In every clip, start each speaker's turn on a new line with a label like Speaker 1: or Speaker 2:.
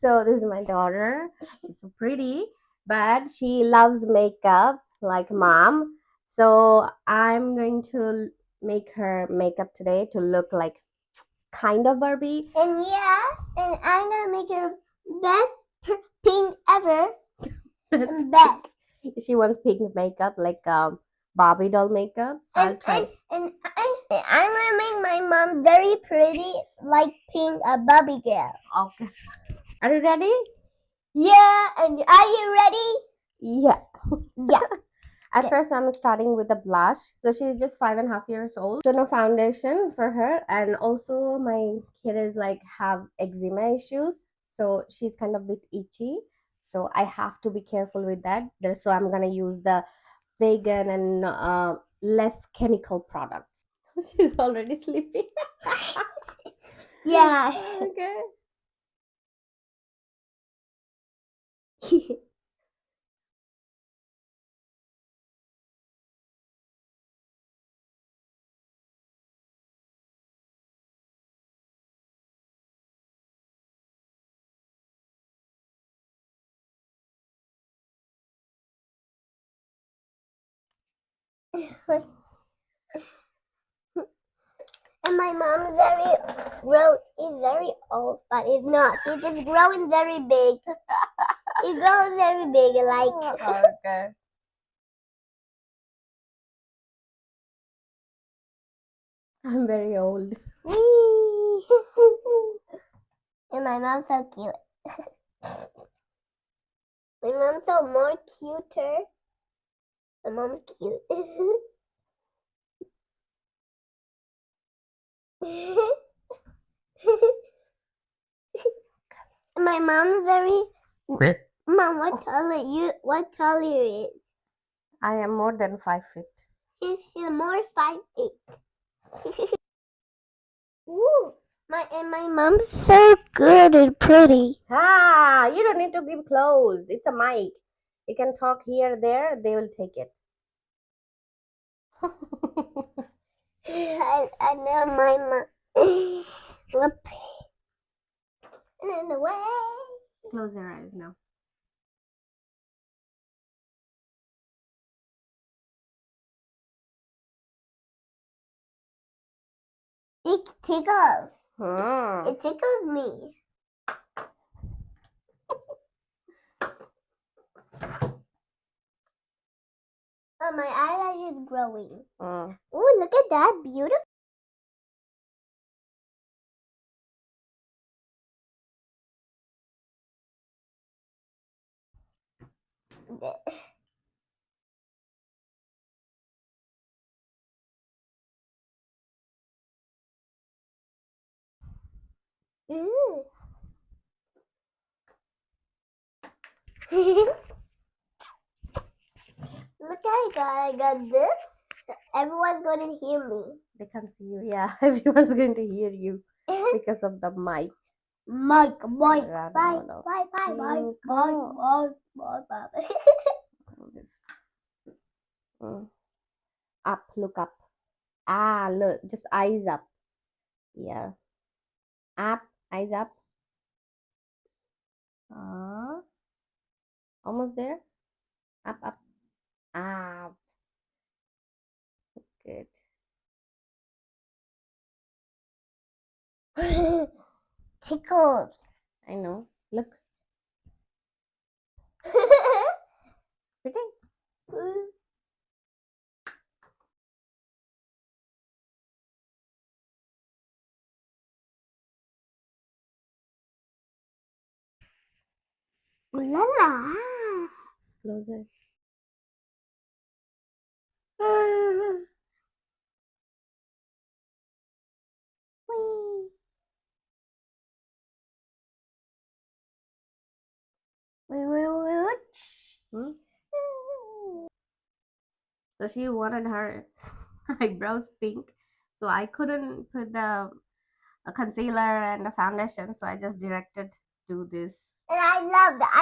Speaker 1: So this is my daughter. She's so pretty, but she loves makeup like mom. So I'm going to make her makeup today to look like kind of Barbie.
Speaker 2: And yeah, and I'm gonna make her best pink ever. Best.
Speaker 1: She wants pink makeup like Barbie doll makeup. So I'll try.
Speaker 2: And I'm gonna make my mom very pretty, like pink, a Barbie girl.
Speaker 1: Okay. Are you ready?
Speaker 2: Yeah, and are you ready?
Speaker 1: Yeah.
Speaker 2: Yeah.
Speaker 1: At first, I'm starting with a blush. So she's just 5.5 years old. So no foundation for her. And also my kid is like have eczema issues. So she's kind of a bit itchy. So I have to be careful with that. So I'm gonna use the vegan and less chemical products. She's already sleeping.
Speaker 2: Yeah.
Speaker 1: Okay.
Speaker 2: And my mom is very old, but he's not. He's just growing very big. He grows very big, like.
Speaker 1: Okay. I'm very old.
Speaker 2: And my mom's so cute. My mom's so more cuter. My mom's cute. My mom's very. Mom, what tall are you? What tall are you is?
Speaker 1: I am more than 5 feet.
Speaker 2: He's more 5'8". Ooh, my mom's so good and pretty.
Speaker 1: Ah, you don't need to give close. It's a mic. You can talk here, there. They will take it.
Speaker 2: I know my mom. Whoop. And away.
Speaker 1: Close your eyes now.
Speaker 2: It tickles.
Speaker 1: Hmm.
Speaker 2: It tickles me. Oh, my eyelash is growing.
Speaker 1: Mm.
Speaker 2: Oh, look at that. Beautiful. Ooh. Look, I got this. Everyone's going to hear me.
Speaker 1: They can't see you. Yeah, everyone's going to hear you because of the mic.
Speaker 2: Mike, bye,
Speaker 1: Run
Speaker 2: bye,
Speaker 1: out of
Speaker 2: bye, bye, bye,
Speaker 1: pink.
Speaker 2: bye, bye, bye, bye.
Speaker 1: This. Mm. Up, look up. Ah, look, just eyes up. Yeah. Up, eyes up. Almost there. Up, up. Up. Good.
Speaker 2: Tickled.
Speaker 1: I know. Look. Pretty.
Speaker 2: Ooh la la.
Speaker 1: Closes. Hmm? So she wanted her eyebrows pink. So I couldn't put the a concealer and a foundation. So I just directed to this.
Speaker 2: And I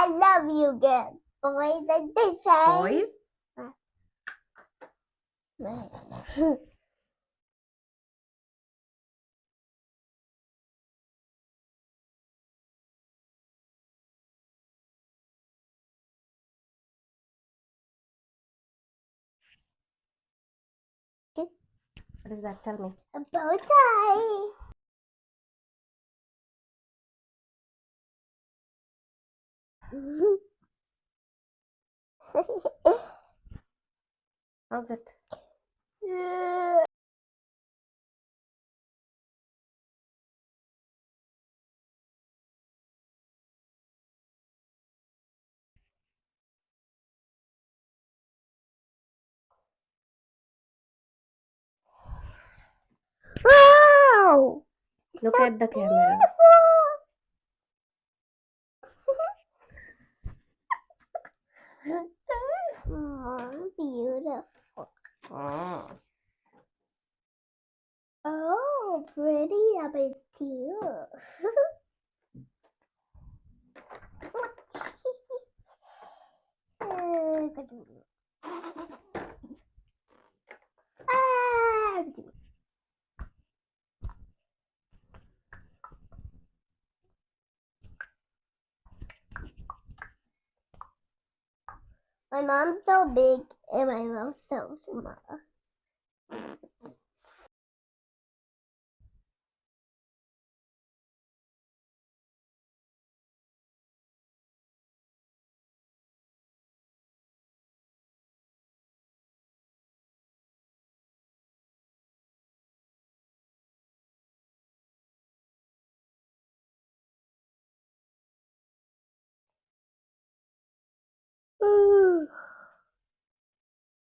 Speaker 2: love you, girl. Boys, and they say.
Speaker 1: Boys? What is that? Tell me.
Speaker 2: A bow tie.
Speaker 1: How's it?
Speaker 2: Wow!
Speaker 1: Look at the camera.
Speaker 2: Oh, beautiful.
Speaker 1: Oh.
Speaker 2: Oh, pretty a bit too. My mom's so big and my mom's so small.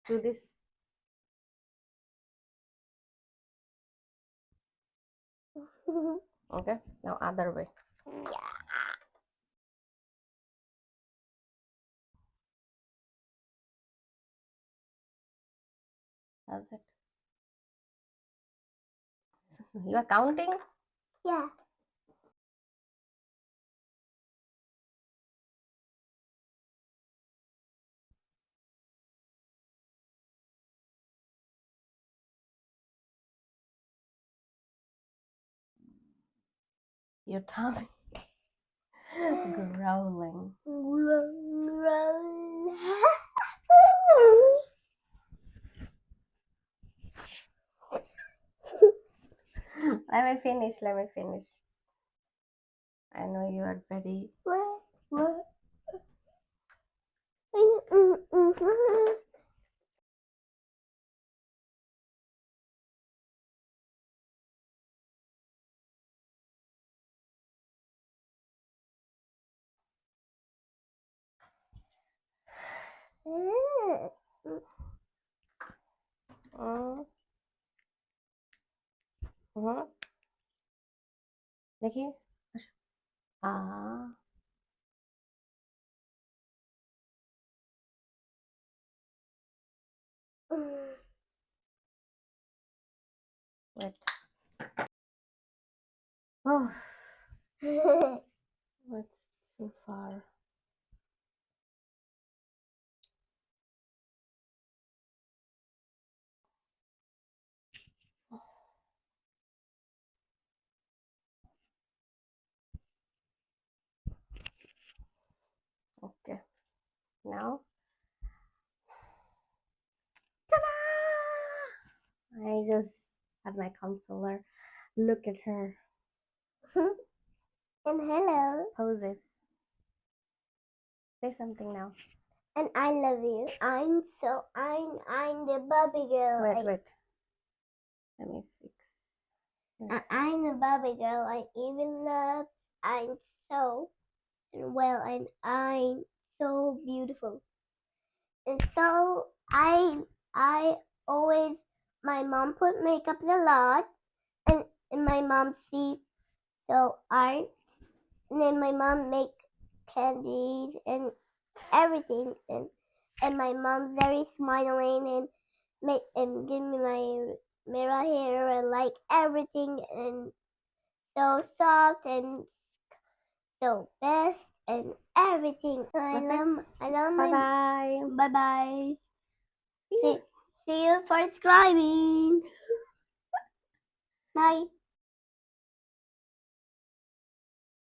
Speaker 1: Do this. Okay. Now other way.
Speaker 2: Yeah.
Speaker 1: How's it? You are counting?
Speaker 2: Yeah.
Speaker 1: Your tummy growling. Let me finish. Let me finish. I know you are very.
Speaker 2: What?
Speaker 1: देखिए. Ah. Wait. Oh, it's too far. Okay. Now. Ta-da! I just had my concealer. Look at her
Speaker 2: And hello.
Speaker 1: poses. Say something now.
Speaker 2: And I love you. I'm the Barbie girl.
Speaker 1: Wait. Let me fix this.
Speaker 2: I'm a Barbie girl. I even love. I'm so well, and I'm so beautiful. And so I always my mom put makeup a lot, and my mom see so art, and then my mom make candies and everything, and my mom's very smiling and give me my mirror hair and like everything and so soft and so best and everything. I love
Speaker 1: Bye
Speaker 2: my
Speaker 1: bye.
Speaker 2: bye. See you for subscribing. Bye.